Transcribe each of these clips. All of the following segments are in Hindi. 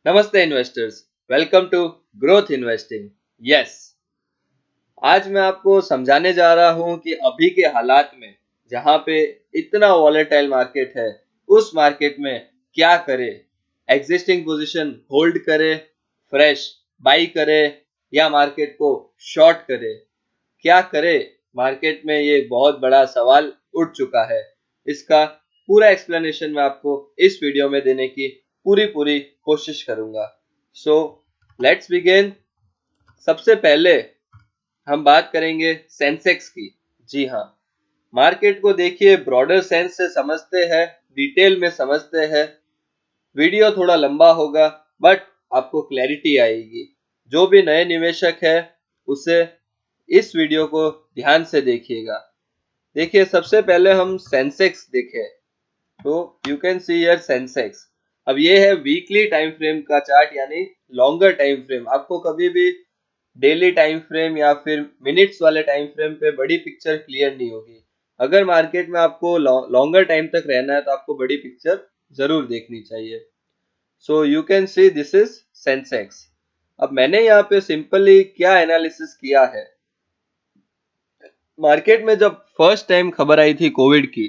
नमस्ते investors. Welcome to growth investing. Yes, आज मैं आपको समझाने जा रहा हूं कि अभी के हालात में जहां पे इतना वॉलेटाइल मार्केट है, उस मार्केट में क्या करे। एग्जिस्टिंग पोजीशन होल्ड करे, फ्रेश बाई करे या मार्केट को शॉर्ट करे। क्या करे मार्केट में, ये बहुत बड़ा सवाल उठ चुका है। इसका पूरा एक्सप्लेनेशन मैं आपको इस वीडियो में देने की पूरी पूरी कोशिश करूंगा। So let's begin. सबसे पहले हम बात करेंगे सेंसेक्स की। जी हाँ, मार्केट को देखिए, ब्रॉडर सेंस से समझते हैं, डिटेल में समझते हैं। वीडियो थोड़ा लंबा होगा बट आपको क्लैरिटी आएगी। जो भी नए निवेशक है उसे इस वीडियो को ध्यान से देखिएगा। देखिए, सबसे पहले हम सेंसेक्स देखें तो you can see here Sensex. अब ये है वीकली टाइम फ्रेम का चार्ट, यानी लॉन्गर टाइम फ्रेम। आपको कभी भी डेली टाइम फ्रेम या फिर मिनट्स वाले टाइम फ्रेम पे बड़ी पिक्चर क्लियर नहीं होगी। अगर मार्केट में आपको लॉन्गर टाइम तक रहना है तो आपको बड़ी पिक्चर जरूर देखनी चाहिए। सो you can see this is Sensex. अब मैंने यहाँ पे सिंपली क्या एनालिसिस किया है। मार्केट में जब फर्स्ट टाइम खबर आई थी कोविड की,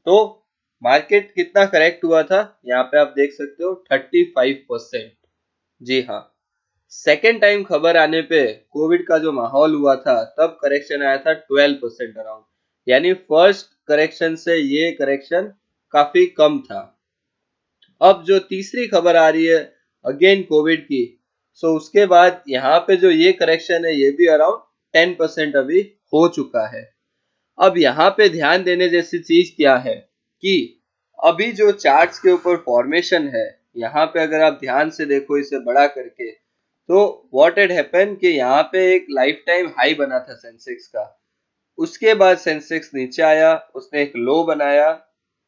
तो मार्केट कितना करेक्ट हुआ था, यहाँ पे आप देख सकते हो 35%। जी हाँ, सेकेंड टाइम खबर आने पे कोविड का जो माहौल हुआ था तब करेक्शन आया था 12% अराउंड। यानी फर्स्ट करेक्शन से ये करेक्शन काफी कम था। अब जो तीसरी खबर आ रही है अगेन कोविड की, सो उसके बाद यहाँ पे जो ये करेक्शन है ये भी अराउंड 10% अभी हो चुका है। अब यहाँ पे ध्यान देने जैसी चीज क्या है कि अभी जो चार्ट्स के ऊपर फॉर्मेशन है, यहाँ पे अगर आप ध्यान से देखो इसे बड़ा करके, तो व्हाट हैड हैपन कि यहाँ पे एक लाइफ टाइम हाई बना था सेंसेक्स का। उसके बाद सेंसेक्स नीचे आया, उसने एक लो बनाया।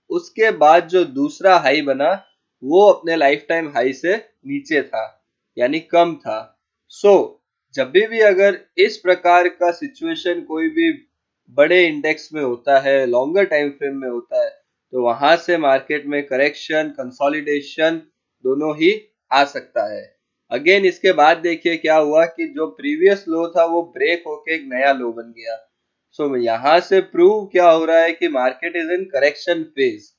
उसके बाद जो दूसरा हाई बना वो अपने लाइफ टाइम हाई से नीचे था, यानी कम था। सो जब भी अगर इस प्रकार का सिचुएशन कोई भी बड़े इंडेक्स में होता है, लॉन्गर टाइम फ्रेम में होता है, तो वहां से मार्केट में करेक्शन, कंसोलिडेशन दोनों ही आ सकता है। अगेन इसके बाद देखिए क्या हुआ कि जो प्रीवियस लो था वो ब्रेक होके एक नया लो बन गया। सो यहां से प्रूव क्या हो रहा है कि market is in correction phase.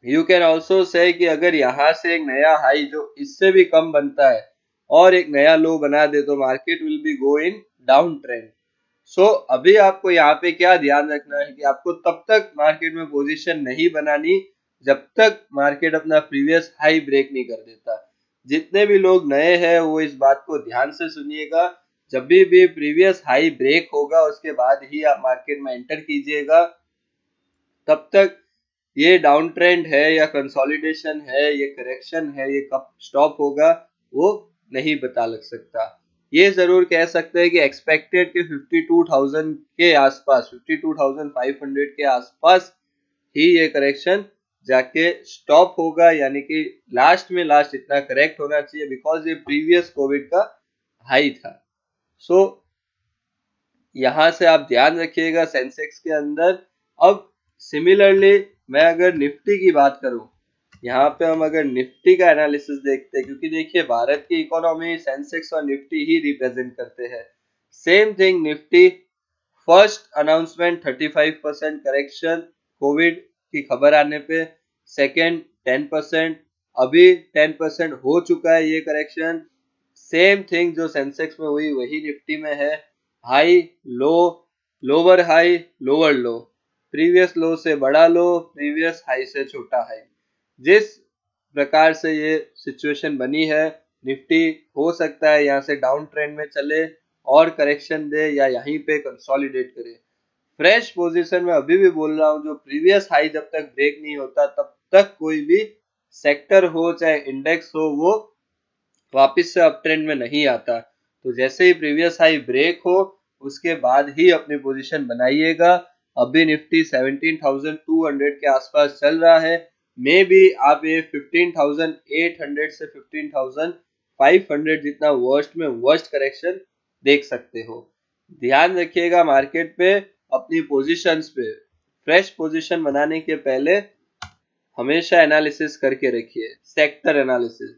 You can also say कि अगर यहाँ से एक नया हाई जो इससे भी कम बनता है और एक नया लो बना दे तो market will be go in down trend. So अभी आपको यहाँ पे क्या ध्यान रखना है कि आपको तब तक मार्केट में पोजीशन नहीं बनानी जब तक मार्केट अपना प्रीवियस हाई ब्रेक नहीं कर देता। जितने भी लोग नए हैं वो इस बात को ध्यान से सुनिएगा। जब भी प्रीवियस हाई ब्रेक होगा उसके बाद ही आप मार्केट में एंटर कीजिएगा। तब तक ये डाउन ट्रेंड है या कंसोलिडेशन है, ये करेक्शन है, ये कब स्टॉप होगा वो नहीं बता लग सकता। ये जरूर कह सकते हैं कि एक्सपेक्टेड के 52,000 के आसपास, 52,500 के आसपास ही ये करेक्शन जाके स्टॉप होगा, यानी कि लास्ट में लास्ट इतना करेक्ट होना चाहिए बिकॉज ये प्रीवियस कोविड का हाई था। सो यहां से आप ध्यान रखिएगा सेंसेक्स के अंदर। अब सिमिलरली मैं अगर निफ्टी की बात करूं, यहाँ पे हम अगर निफ्टी का एनालिसिस देखते हैं, क्योंकि देखिए भारत की इकोनॉमी सेंसेक्स और निफ्टी ही रिप्रेजेंट करते हैं। Same thing Nifty, first announcement 35% correction Covid की खबर आने पे, सेकेंड 10%, अभी 10% हो चुका है ये करेक्शन। सेम थिंग जो सेंसेक्स में हुई वही निफ्टी में है। High low, lower high lower लो, प्रीवियस लो से बड़ा लो, प्रीवियस हाई से छोटा हाई। जिस प्रकार से ये सिचुएशन बनी है, निफ्टी हो सकता है यहाँ से डाउन ट्रेंड में चले और करेक्शन दे या यहीं पे कंसोलिडेट करे। फ्रेश पोजीशन में अभी भी बोल रहा हूँ, जो प्रीवियस हाई जब तक ब्रेक नहीं होता तब तक कोई भी सेक्टर हो चाहे इंडेक्स हो वो वापस से अप ट्रेंड में नहीं आता। तो जैसे ही प्रीवियस हाई ब्रेक हो उसके बाद ही अपनी पोजीशन बनाइएगा। अभी निफ्टी 17,200 के आसपास चल रहा है। मे बी आप ये 15,800 से 15,500 जितना वर्स्ट में वर्स्ट करेक्शन देख सकते हो। ध्यान रखिएगा मार्केट पे अपनी पोजीशंस पे। फ्रेश पोजीशन बनाने के पहले हमेशा एनालिसिस करके रखिए, सेक्टर एनालिसिस।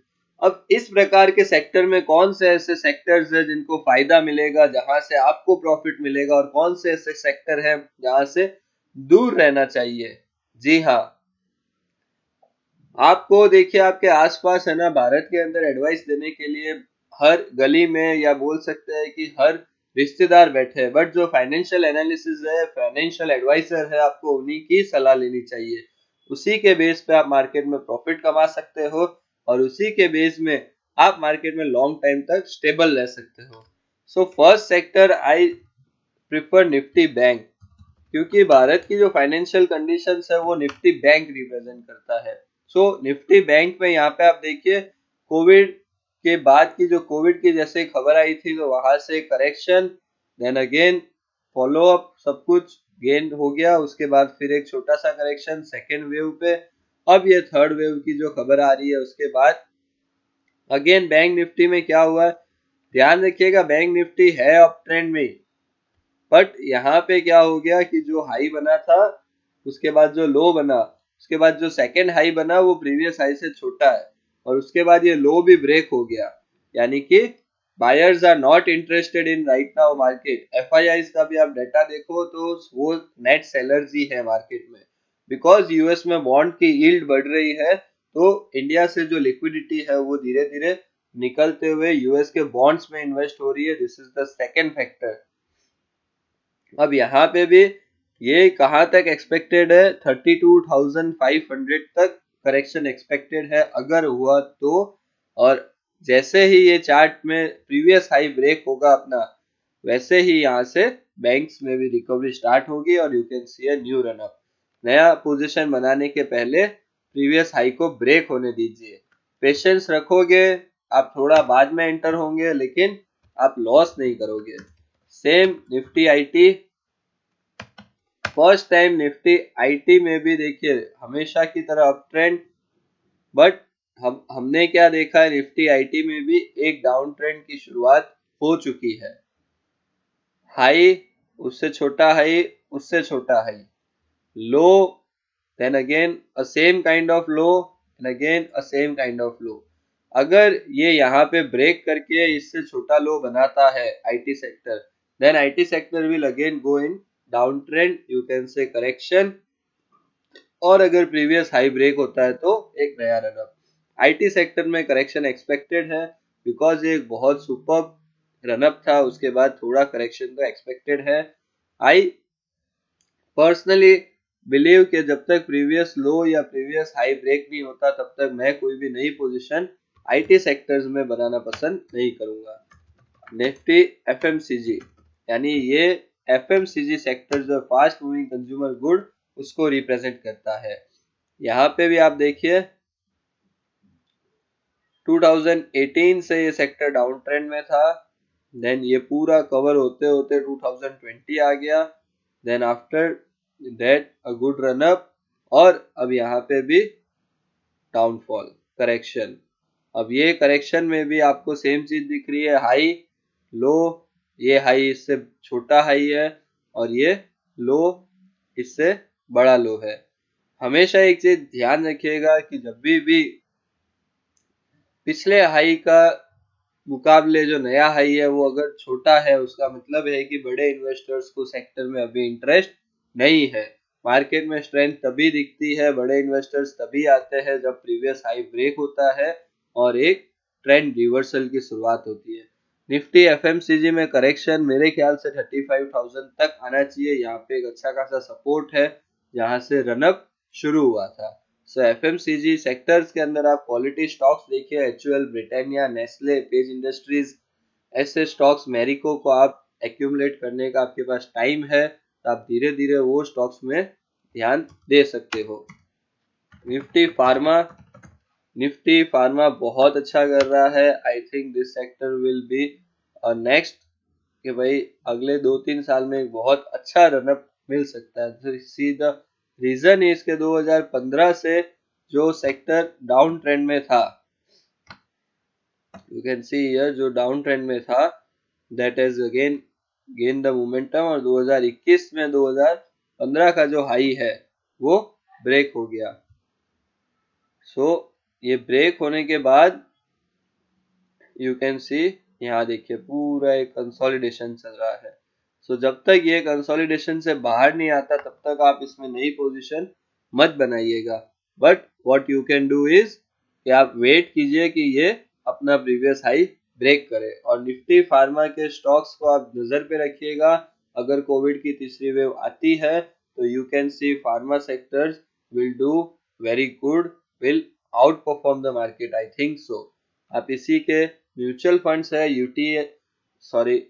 अब इस प्रकार के सेक्टर में कौन से ऐसे सेक्टर्स है जिनको फायदा मिलेगा, जहां से आपको प्रॉफिट मिलेगा, और कौन से ऐसे सेक्टर है जहां से दूर रहना चाहिए। जी हाँ, आपको देखिए आपके आसपास है ना, भारत के अंदर एडवाइस देने के लिए हर गली में या बोल सकते हैं कि हर रिश्तेदार बैठे हैं, बट जो फाइनेंशियल एनालिसिस है, फाइनेंशियल एडवाइजर है, आपको उन्हीं की सलाह लेनी चाहिए। उसी के बेस पे आप मार्केट में प्रॉफिट कमा सकते हो, और उसी के बेस में आप मार्केट में लॉन्ग टाइम तक स्टेबल रह सकते हो। So first sector I prefer Nifty bank, क्योंकि भारत की जो फाइनेंशियल कंडीशंस है वो निफ्टी बैंक रिप्रेजेंट करता है। सो निफ्टी बैंक में यहाँ पे आप देखिए, कोविड के बाद की जो कोविड की जैसे खबर आई थी, तो वहां से correction, then again follow up, सब कुछ गेन हो गया, उसके बाद फिर एक छोटा सा करेक्शन सेकेंड वेव पे, अब ये थर्ड वेव की जो खबर आ रही है उसके बाद अगेन बैंक निफ्टी में क्या हुआ है, ध्यान रखिएगा बैंक निफ्टी है अप ट्रेंड में, बट यहाँ पे क्या हो गया कि जो हाई बना था, उसके बाद जो लो बना, उसके बाद जो सेकेंड हाई बना वो प्रीवियस हाई से छोटा है, और उसके बाद ये लो भी ब्रेक हो गया, यानी कि buyers are not interested in right now market. FIIs का भी आप डाटा देखो तो वो नेट सेलर्स ही है मार्केट में, बिकॉज यूएस में बॉन्ड की यील्ड बढ़ रही है, तो इंडिया से जो लिक्विडिटी है वो धीरे धीरे निकलते हुए यूएस के बॉन्ड्स में इन्वेस्ट हो रही है। This is the second factor. अब यहाँ पे भी ये कहाँ तक एक्सपेक्टेड है, 32,500 तक करेक्शन एक्सपेक्टेड है अगर हुआ तो, और जैसे ही ये चार्ट में प्रीवियस हाई ब्रेक होगा अपना, वैसे ही यहाँ से बैंक्स में भी रिकवरी स्टार्ट होगी, और you can C a new run up. नया पोजीशन बनाने के पहले प्रीवियस हाई को ब्रेक होने दीजिए, पेशेंस रखोगे, आप थोड़ा बाद में एंटर होंगे, लेकिन आप लॉस नहीं करोगे। Same Nifty IT, first time Nifty IT में भी देखिए हमेशा की तरह अप ट्रेंड, बट हमने क्या देखा है, निफ्टी आईटी में भी एक डाउन ट्रेंड की शुरुआत हो चुकी है। हाई, उससे छोटा हाई, उससे छोटा high, low, then again a same kind of low, and again a same kind of low। अगर ये यहाँ पे ब्रेक करके इससे छोटा लो बनाता है IT sector, then IT sector will again go in down trend, you can say correction, और अगर प्रीवियस हाई ब्रेक होता है तो एक नया रनअप। आईटी सेक्टर में करेक्शन एक्सपेक्टेड है, बिकॉज ये एक बहुत सुपर रनअप था, उसके बाद थोड़ा करेक्शन तो एक्सपेक्टेड है। आई पर्सनली बिलीव कि जब तक प्रीवियस लो या प्रीवियस हाई ब्रेक नहीं होता, तब तक मैं कोई भी नई पोजीशन आईटी सेक्टर्स में बनाना पसंद नहीं करूंगा। निफ्टी एफएमसीजी, यानी ये एफएमसीजी सेक्टर जो फास्ट मूविंग कंज्यूमर गुड उसको रिप्रेजेंट करता है। यहाँ पे भी आप देखिए 2018 से ये सेक्टर डाउन ट्रेंड में था, देन ये पूरा कवर होते होते 2020 आ गया, then after that a good run up, और अब यहाँ पे भी डाउनफॉल करेक्शन। अब ये करेक्शन में भी आपको सेम चीज दिख रही है, हाई लो, ये हाई इससे छोटा हाई है, और ये लो इससे बड़ा लो है। हमेशा एक चीज ध्यान रखिएगा कि जब भी पिछले हाई का मुकाबले जो नया हाई है वो अगर छोटा है, उसका मतलब है कि बड़े इन्वेस्टर्स को सेक्टर में अभी इंटरेस्ट नहीं है। मार्केट में स्ट्रेंथ तभी दिखती है, बड़े इन्वेस्टर्स तभी आते हैं जब प्रीवियस हाई ब्रेक होता है और एक ट्रेंड रिवर्सल की शुरुआत होती है। निफ्टी एफएमसीजी में करेक्शन मेरे ख्याल से 35,000 तक आना चाहिए, यहाँ पे एक अच्छा खासा सपोर्ट है जहां से रनअप शुरू हुआ था। सो एफएमसीजी सेक्टर्स के अंदर आप क्वालिटी स्टॉक्स देखिए, HUL, Britannia, Nestle, page industries, ऐसे स्टॉक्स, मैरिको को आप एक्यूमुलेट करने का आपके पास टाइम है, तो आप धीरे धीरे वो स्टॉक्स में ध्यान दे सकते हो। निफ्टी फार्मा, निफ्टी फार्मा बहुत अच्छा कर रहा है। I think this sector will be next, कि भाई अगले 2-3 साल में एक बहुत अच्छा रनअप मिल सकता है। सी द रीजन इज के 2015 से जो सेक्टर डाउन ट्रेंड में था, यू कैन सी हियर, जो डाउन ट्रेंड में था, that is again gain the momentum, और 2021 में 2015 का जो हाई है वो ब्रेक हो गया। सो ये ब्रेक होने के बाद यू कैन सी, यहाँ देखिए पूरा एक कंसोलिडेशन चल रहा है। सो जब तक ये कंसोलिडेशन से बाहर नहीं आता तब तक आप इसमें नई पोजीशन मत बनाइएगा। But what you can do is कि आप वेट कीजिए कि ये अपना प्रीवियस हाई ब्रेक करे। और निफ्टी फार्मा के स्टॉक्स को आप नजर पे रखिएगा। अगर कोविड की तीसरी वेव आती है तो you can see pharma sectors will do very good, will outperform the market, I think so. आप इसी के म्यूचुअल फंड्स है UT, sorry,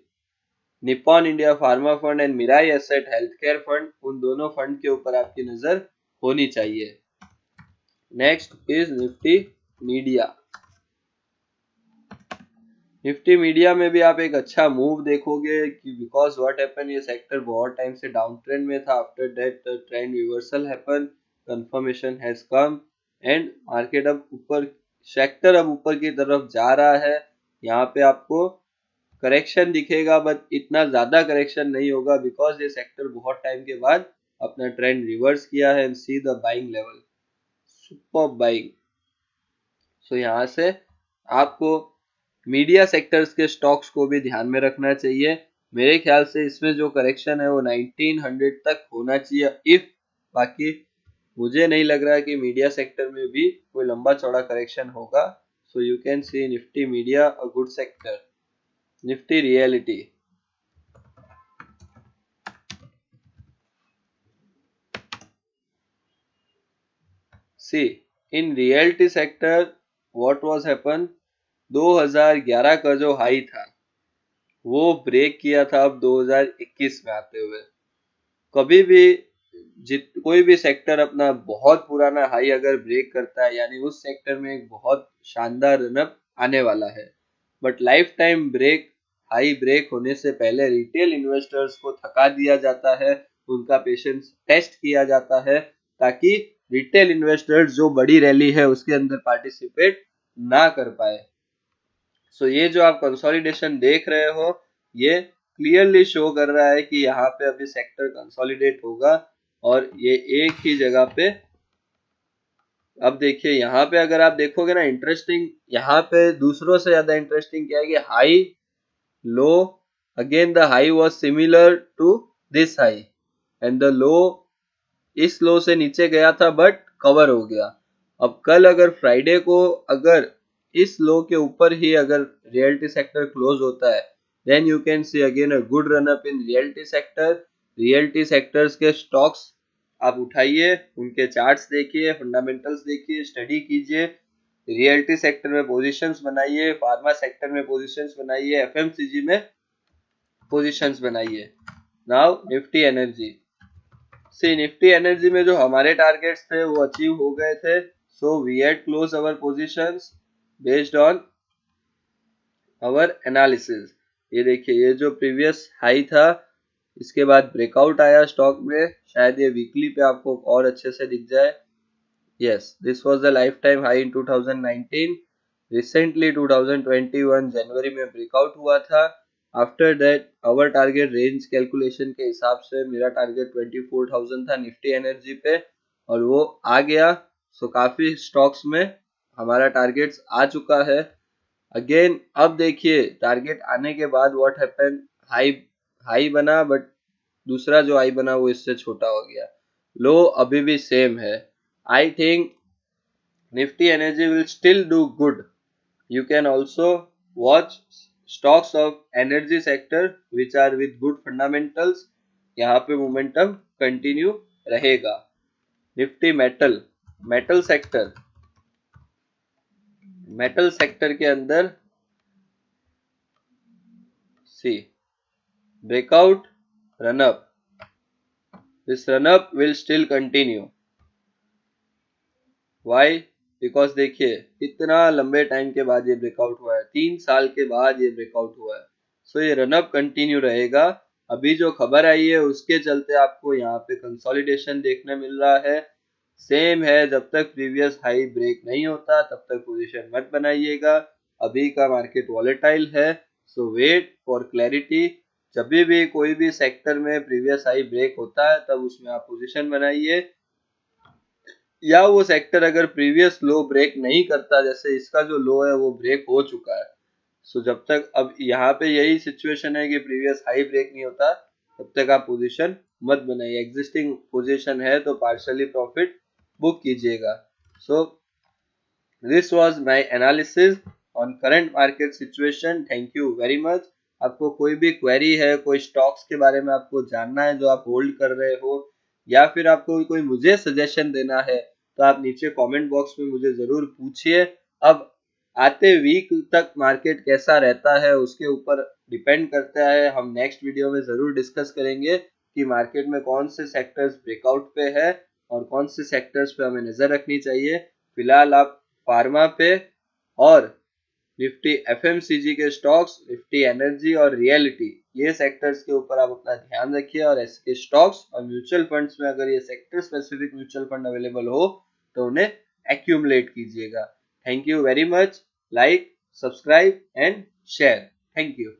Nippon India pharma fund and Mirae asset health care fund, उन दोनों फंड के ऊपर आपकी नजर होनी चाहिए। Next is Nifty media. Nifty media में भी आप एक अच्छा मूव देखोगे कि बिकॉज व्हाट हैपन, ये सेक्टर बहुत टाइम से डाउन ट्रेंड में था। After that the trend reversal happen, confirmation has come and market अब ऊपर, सेक्टर अब ऊपर की तरफ जा रहा है। यहाँ पे आपको करेक्शन दिखेगा बट इतना ज्यादा करेक्शन नहीं होगा बिकॉज ये सेक्टर बहुत टाइम के बाद अपना ट्रेंड रिवर्स किया है। And see the buying level, super buying. So यहाँ से आपको मीडिया सेक्टर्स के स्टॉक्स को भी ध्यान में रखना चाहिए। मेरे ख्याल से इसमें जो करेक्शन है वो 1900 तक होना चाहिए इफ, बाकी मुझे नहीं लग रहा कि मीडिया सेक्टर में भी कोई लंबा चौड़ा करेक्शन होगा। So you can see Nifty media a good sector. Nifty reality, see in reality sector what was happen, 2011 का जो हाई था वो ब्रेक किया था अब 2021 में आते हुए। कभी भी कोई भी सेक्टर अपना बहुत पुराना हाई अगर ब्रेक करता है यानी उस सेक्टर में एक बहुत शानदार रनअप आने वाला है। But lifetime break, high break होने से पहले रिटेल इन्वेस्टर्स को थका दिया जाता है, उनका पेशेंस टेस्ट किया जाता है ताकि रिटेल इन्वेस्टर्स जो बड़ी रैली है उसके अंदर पार्टिसिपेट ना कर पाए। सो ये जो आप कंसोलिडेशन देख रहे हो ये क्लियरली शो कर रहा है कि यहाँ पे अभी सेक्टर कंसोलिडेट होगा और ये एक ही जगह पे। अब देखिए यहाँ पे अगर आप देखोगे ना, इंटरेस्टिंग यहाँ पे दूसरों से ज्यादा इंटरेस्टिंग क्या है कि high low, again the high was similar to this high and the low इस लो से नीचे गया था बट कवर हो गया। अब कल अगर फ्राइडे को अगर इस लो के ऊपर ही अगर रियलिटी सेक्टर क्लोज होता है then you can see again a good run up in reality sector. Reality sectors के स्टॉक्स आप उठाइए, उनके चार्ट्स देखिए, फंडामेंटल्स देखिए, स्टडी कीजिए, रियलिटी सेक्टर में पोजीशंस बनाइए, फार्मा सेक्टर में पोजीशंस बनाइए, एफएमसीजी में पोजीशंस बनाइए। Now Nifty energy, see Nifty energy में जो हमारे टारगेट्स थे वो अचीव हो गए थे। So we had close our positions based on our analysis. ये देखिए ये जो प्रीवियस हाई था इसके बाद ब्रेकआउट आया स्टॉक में, शायद ये वीकली पे आपको और अच्छे से दिख जाए। Yes, this was the lifetime high in 2019। Recently 2021 जनवरी में ब्रेकआउट हुआ था। After that our target range calculation के हिसाब से मेरा टारगेट 24,000 था निफ्टी एनर्जी पे और वो आ गया। सो काफी स्टॉक्स में हमारा टारगेट्स आ चुका है। अगेन अब देखिए टारगेट आने के बाद व्हाट हैपन, हाई हाई बना बट दूसरा जो हाई बना वो इससे छोटा हो गया। लो अभी भी सेम है। I think Nifty energy will still do good. You can also watch stocks of energy sector which are with good fundamentals, यहाँ पे मोमेंटम कंटिन्यू रहेगा। Nifty metal, metal sector, metal sector के अंदर see breakout run up, this run up will still continue. Why? Because देखिए इतना लंबे टाइम के बाद ये ब्रेकआउट हुआ है, 3 साल के बाद ये ब्रेकआउट हुआ है। सो ये रनअप कंटिन्यू रहेगा। अभी जो खबर आई है उसके चलते आपको यहाँ पे कंसोलिडेशन देखने मिल रहा है। सेम है, जब तक प्रीवियस हाई ब्रेक नहीं होता तब तक पोजीशन मत बनाइएगा। अभी का मार्केट वॉलेटाइल है, सो वेट फॉर क्लैरिटी। जब भी कोई भी सेक्टर में प्रीवियस हाई ब्रेक होता है तब उसमें आप पोजीशन बनाइए, या वो सेक्टर अगर प्रीवियस लो ब्रेक नहीं करता, जैसे इसका जो लो है वो ब्रेक हो चुका है सो जब तक अब यहाँ पे यही सिचुएशन है कि प्रीवियस हाई ब्रेक नहीं होता, तब तक आप पोजीशन मत बनाइए। एग्जिस्टिंग पोजीशन है तो पार्शियली प्रॉफिट बुक कीजिएगा। So this was my analysis on current market situation. Thank you very much. आपको कोई भी क्वेरी है, कोई स्टॉक्स के बारे में आपको जानना है जो आप होल्ड कर रहे हो, या फिर आपको कोई मुझे सजेशन देना है, तो आप नीचे कमेंट बॉक्स में मुझे जरूर पूछिए। अब आते वीक तक मार्केट कैसा रहता है उसके ऊपर डिपेंड करता है। हम नेक्स्ट वीडियो में जरूर डिस्कस करेंगे कि मार्केट में कौन से सेक्टर्स ब्रेकआउट पे है और कौन से सेक्टर्स पे हमें नजर रखनी चाहिए। फिलहाल आप फार्मा पे और निफ्टी एफएमसीजी के स्टॉक्स, निफ्टी एनर्जी और रियलिटी, ये सेक्टर्स के ऊपर आप अपना ध्यान रखिए। और ऐसे स्टॉक्स और म्यूचुअल फंड्स में अगर ये sector specific mutual fund available हो तो उन्हें एक्यूमुलेट कीजिएगा। Thank you very much. Like, subscribe and share. Thank you.